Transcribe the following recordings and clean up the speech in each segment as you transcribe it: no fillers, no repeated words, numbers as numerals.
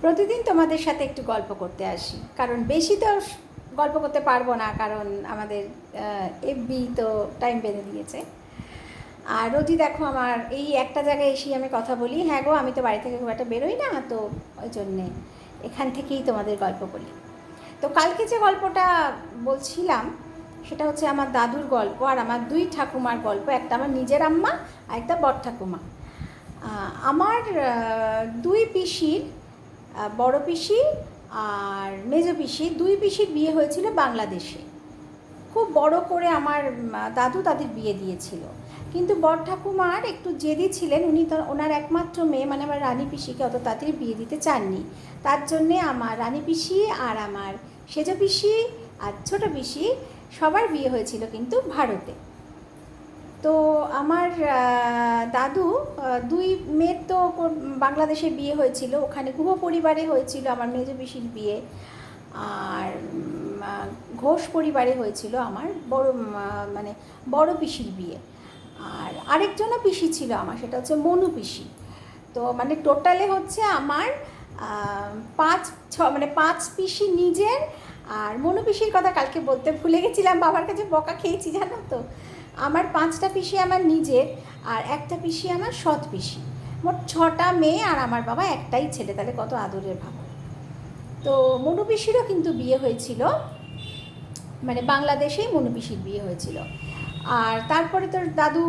প্রতিদিন তোমাদের সাথে একটু গল্প করতে আসি, কারণ বেশি তো গল্প করতে পারবো না, কারণ আমাদের এফবি তো টাইম বেঁধে দিয়েছে। আর রোজই দেখো আমার এই একটা জায়গায় এসেই আমি কথা বলি। হ্যাঁ গো, আমি তো বাড়ি থেকে খুব একটা বেরোই না, তো ওই জন্যে এখান থেকেই তোমাদের গল্প বলি। তো কালকে যে গল্পটা বলছিলাম সেটা হচ্ছে আমার দাদুর গল্প আর আমার দুই ঠাকুমার গল্প, একটা আমার নিজের আম্মা আর একটা বড় ঠাকুমা। আমার দুই পিসির, বড় পিসি আর মেজো পিসি, দুই পিসির বিয়ে হয়েছিল বাংলাদেশে। খুব বড় করে আমার দাদু তাদের বিয়ে দিয়েছিল, কিন্তু বড় ঠাকুমার একটু জেদি ছিলেন। উনি তো ওনার একমাত্র মেয়ে মানে আমার রানী পিসিকে অত তাড়াতাড়ি বিয়ে দিতে চাননি। তার জন্যে আমার রানী পিসি আর আমার সেজো পিসি আর ছোটো পিসি সবার বিয়ে হয়েছিল কিন্তু ভারতে। তো আমার দাদু দুই মেয়ের তো বাংলাদেশে বিয়ে হয়েছিল, ওখানে গুহ পরিবারে হয়েছিল আমার মেজো পিসির বিয়ে, আর ঘোষ পরিবারে হয়েছিল আমার মানে বড় পিসির বিয়ে। আর আরেকজনও পিসি ছিল আমার, সেটা হচ্ছে মনু পিসি। তো মানে টোটালে হচ্ছে আমার পাঁচ পিসি নিজের। আর মনু পিসির কথা কালকে বলতে ভুলে গেছিলাম, বাবার কাছে বকা খেয়েছি জানো তো। আমার 5টা পিসি আমার নিজের, আর একটা পিসি আমার সৎ পিসি। মোট 6টা মেয়ে আর আমার বাবা একটাই ছেলে, তাহলে কত আদরের ভাব। তো মনু পিসিরও কিন্তু বিয়ে হয়েছিল, মানে বাংলাদেশেই মনু পিসির বিয়ে হয়েছিল। আর তারপরে তোর দাদু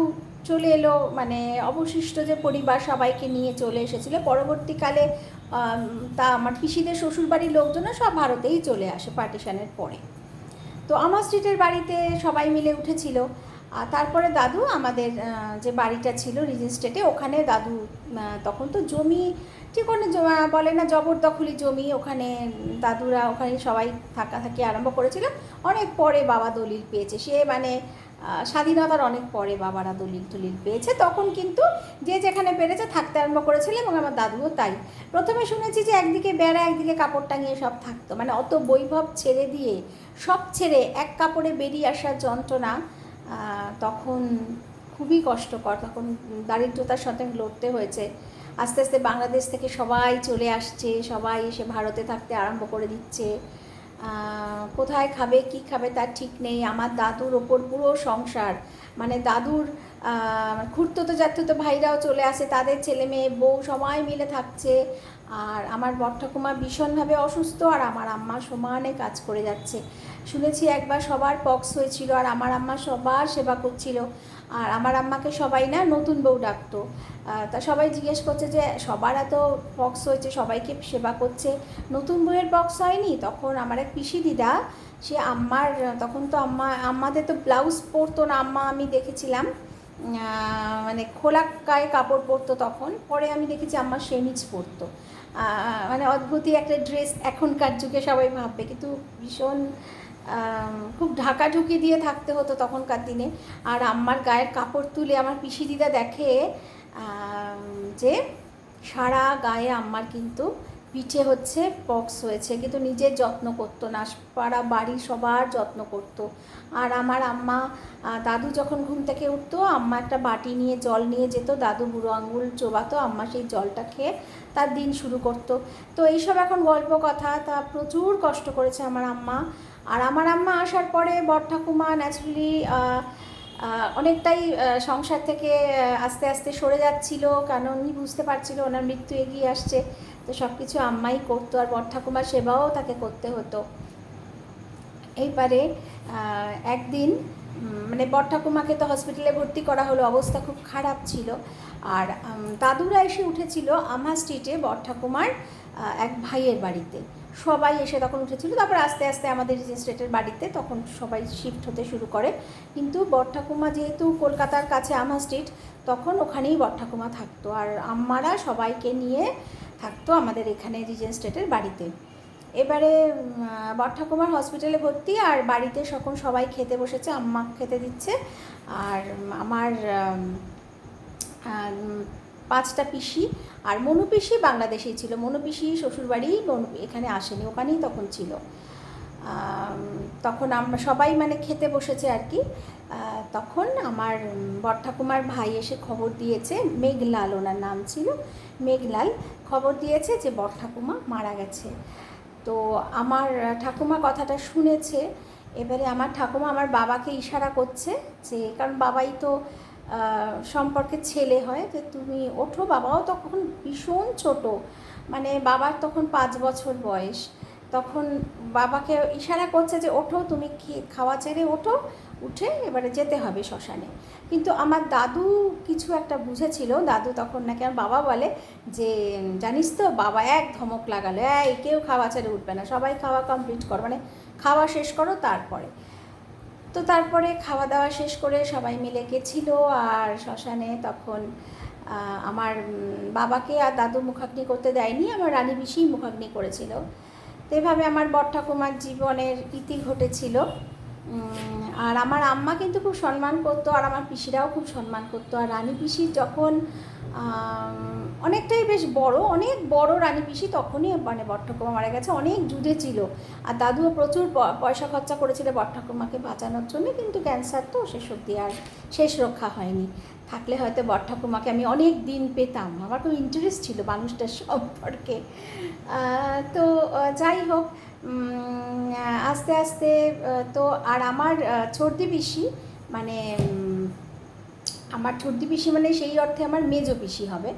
চলে এলো, মানে অবশিষ্ট যে পরিবার সবাইকে নিয়ে চলে এসেছিলো পরবর্তীকালে। তা আমার পিসিদের শ্বশুরবাড়ির লোকজনও সব ভারতেই চলে আসে পার্টিশনের পরে। তো আমার স্ট্রিটের বাড়িতে সবাই মিলে উঠেছিল। আর তারপরে দাদু আমাদের যে বাড়িটা ছিল রিজেন্ট স্টেটে, ওখানে দাদু তখন তো জমি ঠিক বলে না জবরদখলি জমি, ওখানে দাদুরা ওখানে সবাই থাকি আরম্ভ করেছিল। অনেক পরে বাবা দলিল পেয়েছে, সে মানে স্বাধীনতার অনেক পরে বাবারা দলিল পেয়েছে। তখন কিন্তু যে যেখানে পেরেছে থাকতে আরম্ভ করেছিল, এবং আমার দাদুও তাই। প্রথমে শুনেছি যে একদিকে বেড়া একদিকে কাপড় টাঙিয়ে সব থাকতো, মানে অত বৈভব ছেড়ে দিয়ে সব ছেড়ে এক কাপড়ে বেরিয়ে আসার যন্ত্রণা তখন খুবই কষ্টকর। তখন দারিদ্রতার সাথে লড়তে হয়েছে। আস্তে আস্তে বাংলাদেশ থেকে সবাই চলে আসছে, সবাই এসে ভারতে থাকতে আরম্ভ করে দিচ্ছে। কোথায় খাবে কি খাবে তার ঠিক নেই। আমার দাদুর ওপর পুরো সংসার, মানে দাদুর খুড়তুতো জ্যাঠতুতো ভাইরাও চলে আসে, তাদের ছেলে মেয়ে বউ সবাই মিলে থাকছে। আর আমার বড় ঠাকুমা ভীষণভাবে অসুস্থ, আর আমার আম্মা সমানে কাজ করে যাচ্ছে। শুনেছি একবার সবার পক্স হয়েছিল, আর আমার আম্মা সবার সেবা করছিল। আর আমার আম্মাকে সবাই না নতুন বউ ডাকতো। তা সবাই জিজ্ঞেস করছে যে সবার এত পক্স হয়েছে, সবাইকে সেবা করছে, নতুন বউয়ের পক্স হয়নি? তখন আমার এক পিসি দিদা, সে আম্মার তখন তো আমাদের তো ব্লাউজ পরতো না আম্মা, আমি দেখেছিলাম মানে খোলা গায়ে কাপড় পরতো তখন। পরে আমি দেখেছি আম্মা সেমিজ পরতো, মানে অদ্ভুতই একটা ড্রেস এখনকার যুগে সবাই ভাববে, কিন্তু ভীষণ খুব ঢাকাঢুকি দিয়ে থাকতে হতো তখনকার দিনে। আর আম্মার গায়ের কাপড় তুলে আমার পিসি দিদা দেখে যে সারা গায়ে আম্মার কিন্তু পিঠে হচ্ছে পক্স হয়েছে, কিন্তু নিজের যত্ন করতো না, পাড়া বাড়ি সবার যত্ন করতো। আর আমার আম্মা দাদু যখন ঘুম থেকে উঠতো, আম্মা একটা বাটি নিয়ে জল নিয়ে যেত, দাদু বুড়ো আঙুল চোবাতো, আম্মা সেই জলটা খেয়ে তার দিন শুরু করতো। তো এইসব এখন গল্প কথা, তা প্রচুর কষ্ট করেছে আমার আম্মা। আর আমার আম্মা আসার পরে বড় ঠাকুমা ন্যাচারালি অনেকটাই সংসার থেকে আস্তে আস্তে সরে যাচ্ছিল, কারণ উনি বুঝতে পারছিল ওনার মৃত্যু এগিয়ে আসছে। তো সব কিছু আম্মাই করতো, আর বড় ঠাকুমার সেবাও তাকে করতে হতো। এইবারে একদিন মানে বড় ঠাকুমাকে তো হসপিটালে ভর্তি করা হলো, অবস্থা খুব খারাপ ছিল। আর দাদুরা এসে উঠেছিল আমার স্ট্রিটে বড় ঠাকুমার এক ভাইয়ের বাড়িতে। সবাই এসে তখন উঠেছিল, তারপর আস্তে আস্তে আমাদের যে স্টেটের বাড়িতে তখন সবাই শিফট হতে শুরু করে। কিন্তু বড় ঠাকুমা যেহেতু কলকাতার কাছে আমার স্ট্রিট, তখন ওখানেই বড় ঠাকুমা থাকতো, আর আম্মারা সবাইকে নিয়ে থাকতো আমাদের এখানে রিজেন্ট স্টেটের বাড়িতে। এবারে বড় ঠাকুমার হসপিটালে ভর্তি, আর বাড়িতে সকল সবাই খেতে বসেছে, আম্মা খেতে দিচ্ছে। আর আমার 5টা পিসি আর মনু পিসি বাংলাদেশেই ছিল। মনু পিসি শ্বশুরবাড়ি এখানে আসেনি, ওখানেই তখন ছিল। তখন আমরা সবাই মানে খেতে বসেছে আর কি। তখন আমার বড় ঠাকুমার ভাই এসে খবর দিয়েছে, মেঘলাল ওনার নাম ছিল, মেঘলাল খবর দিয়েছে যে বড় ঠাকুমা মারা গেছে। তো আমার ঠাকুমা কথাটা শুনেছে। এবারে আমার ঠাকুমা আমার বাবাকে ইশারা করছে যে, কারণ বাবাই তো সম্পর্কে ছেলে হয়, যে তুমি ওঠো। বাবাও তখন ভীষণ ছোট, মানে বাবার তখন 5 বছর বয়স। তখন বাবাকে ইশারা করছে যে ওঠো, তুমি খাওয়া ছেড়ে ওঠো, উঠে এবারে যেতে হবে শ্মশানে। কিন্তু আমার দাদু কিছু একটা বুঝেছিল। দাদু তখন নাকি আমার বাবা বলে যে, জানিস তো, বাবা এক ধমক লাগালো, এই কেউ খাওয়া ছেড়ে উঠবে না, সবাই খাওয়া কমপ্লিট করো, মানে খাওয়া শেষ করো তারপরে। তো তারপরে খাওয়া দাওয়া শেষ করে সবাই মিলে গেছিলো। আর শ্মশানে তখন আমার বাবাকে আর দাদু মুখাগ্নি করতে দেয়নি, আমার রানী পিসিই মুখাগ্নি করেছিল। তো এভাবে আমার বড় ঠাকুমার জীবনের ইতি ঘটেছিল। আর আমার আম্মা কিন্তু খুব সম্মান করতো, আর আমার পিসিরাও খুব সম্মান করতো। আর রানী পিসির যখন অনেকটাই বেশ বড়, অনেক বড় রানী পিসি, তখনই মানে বড় ঠাকুমা মারা গেছে, অনেক যুদ্ধে ছিল। আর দাদুও প্রচুর পয়সা খরচা করেছিল বড় ঠাকুমাকে বাঁচানোর জন্য, কিন্তু ক্যান্সার তো শেষ অবধি আর শেষ রক্ষা হয়নি। থাকলে হয়তো বড় ঠাকুমাকে আমি অনেক দিন পেতাম। আমার খুব ইন্টারেস্ট ছিল মানুষটার সম্পর্কে। তো যাই হোক, আস্তে আস্তে তো আর আমার ছোটদি পিসি, মানে আমার ছোটদি পিসি মানে সেই অর্থে আমার মেজো পিসি হবে।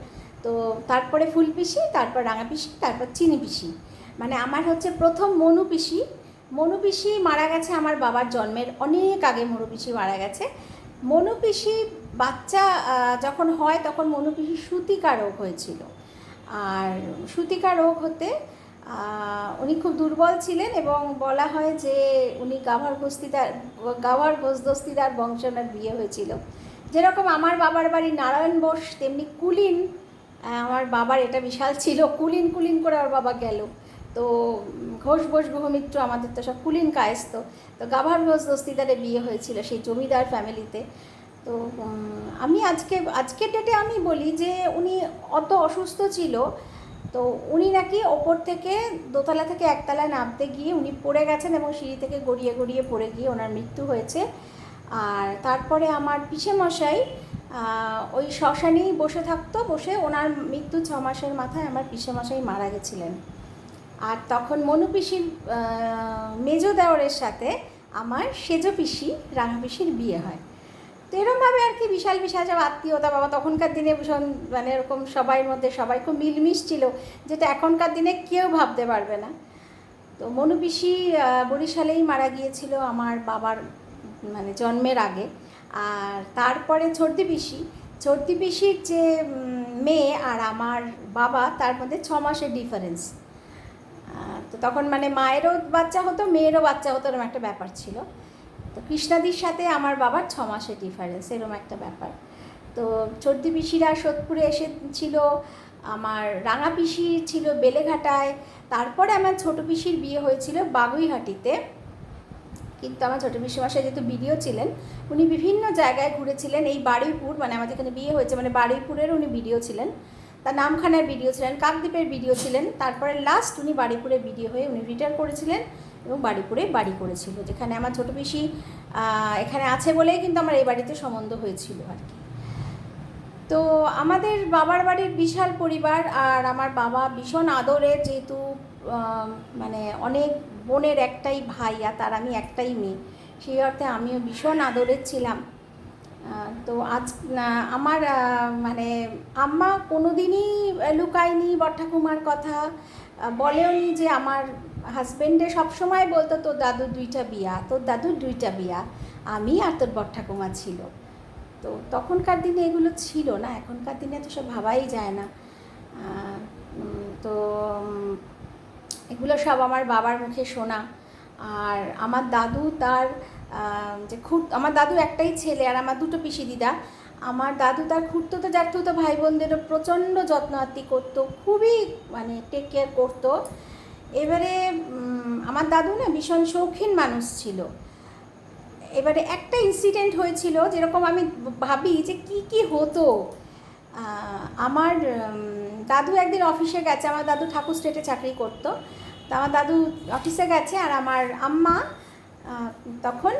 তো তারপরে ফুল পিসি, তারপর রাঙা পিসি, তারপর চিনি পিসি। মানে আমার হচ্ছে প্রথম মনু পিসি। মনু পিসি মারা গেছে আমার বাবার জন্মের অনেক আগে। মনু পিসি মারা গেছে। মনু পিসি বাচ্চা যখন হয় তখন মনু পিসির সুতিকা রোগ হয়েছিল। আর সুতিকা রোগ হতে উনি খুব দুর্বল ছিলেন, এবং বলা হয় যে উনি গাভার ঘোষদস্তিদার বংশনার বিয়ে হয়েছিল। যেরকম আমার বাবার বাড়ি নারায়ণ বোস, তেমনি কুলিন আমার বাবার এটা বিশাল ছিল। কুলিন কুলিন করে আমার বাবা গেল। তো ঘোষ বোস গ্রহমিত্র, আমাদের তো সব কুলিন কায়স্ত। তো গাভার ঘোষ দস্তিদারে বিয়ে হয়েছিল সেই জমিদার ফ্যামিলিতে। তো আমি আজকের ডেটে আমি বলি যে উনি অত অসুস্থ ছিল। তো উনি নাকি ওপর থেকে দোতলা থেকে একতলায় নামতে গিয়ে উনি পড়ে গেছেন, এবং সিঁড়ি থেকে গড়িয়ে গড়িয়ে পড়ে গিয়ে ওনার মৃত্যু হয়েছে। আর তারপরে আমার পিসেমশাই ওই শ্মশানেই বসে থাকতো, বসে ওনার মৃত্যু 6 মাসের মাথায় আমার পিসেমশাই মারা গেছিলেন। আর তখন মনু পিসির মেজো দেওরের সাথে আমার সেজো পিসি রাঙা পিসির বিয়ে হয়। তো এরকমভাবে আর কি বিশাল বিশাল সব আত্মীয়তা। বাবা তখনকার দিনে ভীষণ মানে এরকম সবাইয়ের মধ্যে সবাই খুব মিলমিশ ছিল, যেটা এখনকার দিনে কেউ ভাবতে পারবে না। তো মনু পিসি বরিশালেই মারা গিয়েছিল আমার বাবার মানে জন্মের আগে। আর তারপরে ছোটদি পিসির যে মেয়ে আর আমার বাবা, তার মধ্যে 6 মাসের ডিফারেন্স। তো তখন মানে মায়েরও বাচ্চা হতো, মেয়েরও বাচ্চা হতো, এরকম একটা ব্যাপার ছিল। তো কৃষ্ণাদির সাথে আমার বাবার 6 মাসের ডিফারেন্স, এরকম একটা ব্যাপার। তো ছোটদি পিসিরা সোদপুরে এসেছিল, আমার রাঙা পিসি ছিল বেলেঘাটায়। তারপরে আমার ছোটো পিসির বিয়ে হয়েছিল বাগুইহাটিতে। কিন্তু আমার ছোটো পিসিমশাই যেহেতু বিডিও ছিলেন, উনি বিভিন্ন জায়গায় ঘুরেছিলেন। এই বারুইপুর, মানে আমাদের এখানে বিয়ে হয়েছে মানে বারুইপুরের উনি বিডিও ছিলেন, তার নামখানার বিডিও ছিলেন, কাকদ্বীপের বিডিও ছিলেন। তারপরে লাস্ট উনি বারুইপুরে বিডিও হয়ে উনি রিটায়ার করেছিলেন এবং বারুইপুরে বাড়ি করেছিল, যেখানে আমার ছোটো পিসি এখানে আছে বলেই কিন্তু আমার এই বাড়িতে সম্বন্ধ হয়েছিল আর কি। তো আমাদের বাবার বাড়ির বিশাল পরিবার। আর আমার বাবা ভীষণ আদরের, যেহেতু মানে অনেক বোনের একটাই ভাই, আর তার আমি একটাই মেয়ে, সেই অর্থে আমিও ভীষণ আদরের ছিলাম। তো আজ আমার মানে আম্মা কোনো দিনই লুকায়নি বড় ঠাকুমার কথা, বলেওনি। যে আমার হাজব্যান্ডে সবসময় বলতো তোর দাদুর 2টা বিয়া, তোর দাদুর 2টা বিয়া, আমি আর তোর বড় ঠাকুমা ছিল। তো তখনকার দিনে এগুলো ছিল না, এখনকার দিনে তো সব ভাবাই যায় না। তো এগুলো সব আমার বাবার মুখে শোনা। আর আমার দাদু তার যে আমার দাদু একটাই ছেলে, আর আমার 2টো পিসি দিদা। আমার দাদু তার খুঁড়তো জ্যাঠতো ভাই বোনদেরও প্রচণ্ড যত্ন আত্তি করতো, খুবই মানে টেক কেয়ার করতো। এবারে আমার দাদু না ভীষণ শৌখিন মানুষ ছিল। এবারে একটা ইনসিডেন্ট হয়েছিল, যেরকম আমি ভাবি যে কি হতো। আমার দাদু একদিন অফিসে গেছে, আমার দাদু ঠাকুর স্টেটে চাকরি করতো। তো আমার দাদু অফিসে গেছে, আর আমার আম্মা তখন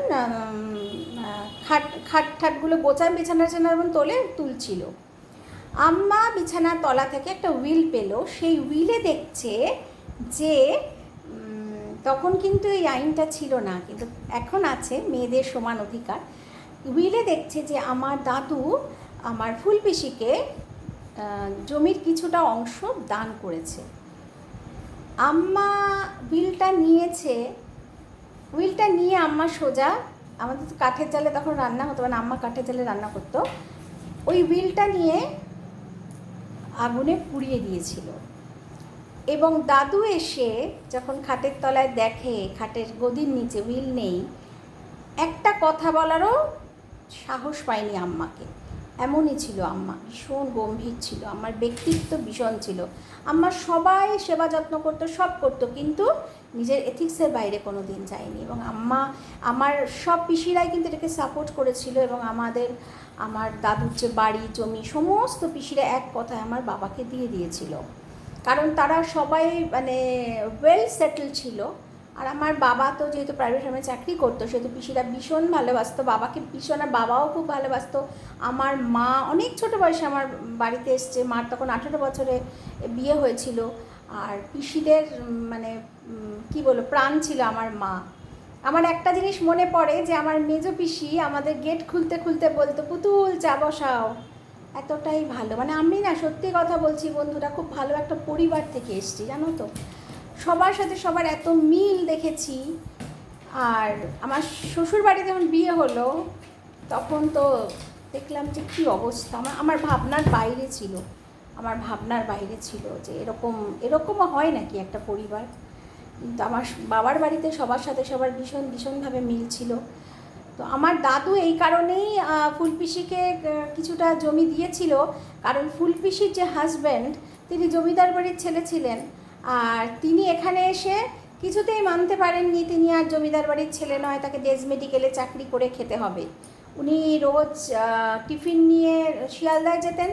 খাট ঠাটগুলো গোছান বিছানার তোলে তুলছিল। আম্মা বিছানার তলা থেকে একটা হুইল পেলো, সেই হুইলে দেখছে যে তখন কিন্তু এই আইনটা ছিল না, কিন্তু এখন আছে, মেয়েদের সমান অধিকার। হুইলে দেখছে যে আমার দাদু আমার ফুলপিসিকে জমির কিছুটা অংশ দান করেছে। আম্মা হুইলটা নিয়ে আম্মা সোজা, আমাদের তো কাঠের জালে তখন রান্না হতো, মানে আম্মা কাঠের জালে রান্না করতো, ওই হুইলটা নিয়ে আগুনে পুড়িয়ে দিয়েছিল। এবং দাদু এসে যখন খাটের তলায় দেখে খাটের গদির নিচে হুইল নেই, একটা কথা বলারও সাহস পায়নি আম্মাকে। এমনই ছিল আম্মা, ভীষণ গম্ভীর ছিল, আমার ব্যক্তিত্ব ভীষণ ছিল। আম্মা সবাই সেবা যত্ন করতো, সব করতো, কিন্তু নিজের এথিক্সের বাইরে কোনো দিন যায়নি। এবং আম্মা, আমার সব পিসিরাই কিন্তু এটাকে সাপোর্ট করেছিল। এবং আমার দাদুর যে বাড়ি জমি সমস্ত পিসিরা এক কথায় আমার বাবাকে দিয়ে দিয়েছিল, কারণ তারা সবাই মানে ওয়েল সেটেল ছিল। আর আমার বাবা তো যেহেতু প্রাইভেট ফার্মে চাকরি করতো, সেহেতু পিসিরা ভীষণ ভালোবাসতো বাবাকে, ভীষণ। আর বাবাও খুব ভালোবাসতো। আমার মা অনেক ছোটো বয়সে আমার বাড়িতে এসছে, মার তখন 18 বছরে বিয়ে হয়েছিল। আর পিসিদের মানে কি বলবো, প্রাণ ছিল আমার মা। আমার একটা জিনিস মনে পড়ে যে আমার মেজো পিসি আমাদের গেট খুলতে খুলতে বলতো, পুতুল চা বসাও। এতটাই ভালো, মানে আমি না সত্যি কথা বলছি বন্ধুরা, খুব ভালো একটা পরিবার থেকে এসেছি, জানো তো। সবার সাথে সবার এত মিল দেখেছি। আর আমার শ্বশুর বাড়িতে যখন বিয়ে হলো তখন তো দেখলাম যে কী অবস্থা, আমার ভাবনার বাইরে ছিল যে এরকমও হয় নাকি একটা পরিবার। কিন্তু আমার বাবার বাড়িতে সবার সাথে সবার ভীষণভাবে মিল ছিল। তো আমার দাদু এই কারণেই ফুলপিসিকে কিছুটা জমি দিয়েছিল, কারণ ফুলপিসির যে হাজব্যান্ড, তিনি জমিদার বাড়ির ছেলে ছিলেন। আর তিনি এখানে এসে কিছুতেই মানতে পারেননি তিনি আর জমিদার বাড়ির ছেলে নয়, তাকে দেশ মেডিকেলে চাকরি করে খেতে হবে। উনি রোজ টিফিন নিয়ে শিয়ালদায় যেতেন,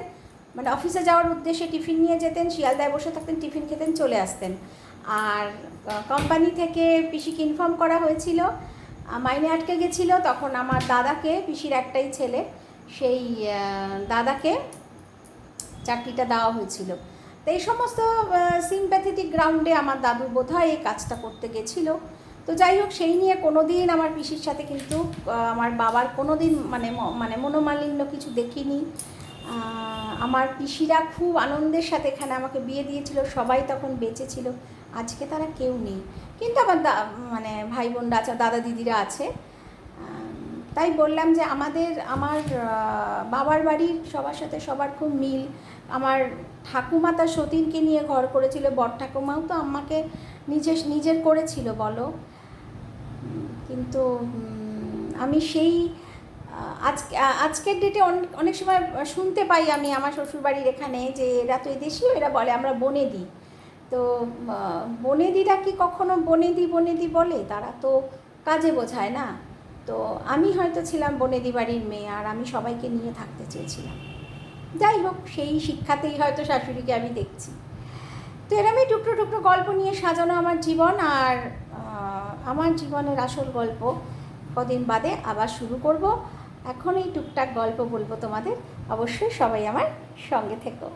মানে অফিসে যাওয়ার উদ্দেশ্যে টিফিন নিয়ে যেতেন, শিয়ালদায় বসে থাকতেন, টিফিন খেতেন, চলে আসতেন। আর কোম্পানি থেকে পিসিকে ইনফর্ম করা হয়েছিল, মাইনে আটকে গেছিলো। তখন আমার দাদাকে, পিসির একটাই ছেলে, সেই দাদাকে চাকরিটা দেওয়া হয়েছিল। তো এই সমস্ত সিম্প্যাথেটিক গ্রাউন্ডে আমার দাদু বোধহয় এই কাজটা করতে গেছিলো। তো যাই হোক, সেই নিয়ে কোনো দিন আমার পিসির সাথে কিন্তু আমার বাবার কোনো দিন মানে মনোমালিন্য কিছু দেখিনি। আমার পিসিরা খুব আনন্দের সাথে এখানে আমাকে বিয়ে দিয়েছিল, সবাই তখন বেঁচে ছিল। আজকে তারা কেউ নেই, কিন্তু আমার মানে ভাই বোনরা আছে, দাদা দিদিরা আছে। তাই বললাম যে আমার বাবার বাড়ির সবার সাথে সবার খুব মিল। আমার ঠাকুমা তার সতীনকে নিয়ে ঘর করেছিল, বড় ঠাকুমাও তো আম্মাকে নিজের করেছিল বলো। কিন্তু আমি সেই আজকের ডেটে অনেক সময় শুনতে পাই আমি আমার শ্বশুরবাড়ির এখানে যে এরা তো এদেশীয়, এরা বলে আমরা বনেদি। তো বনেদিরা কি কখনো বনেদি বলে? তারা তো কাজে বোঝায় না। তো আমি হয়তো ছিলাম বনেদি বাড়ির মেয়ে, আর আমি সবাইকে নিয়ে থাকতে চেয়েছিলাম। যাই হোক, সেই শিক্ষাতেই হয়তো শাশুড়িকে আমি দেখছি। তো এরমই টুকরো টুকরো গল্প নিয়ে সাজানো আমার জীবন। আর আমার জীবনের আসল গল্প কদিন বাদে আবার শুরু করব। এখন এই টুকটাক গল্প বলবো তোমাদের, অবশ্যই সবাই আমার সঙ্গে থেকো।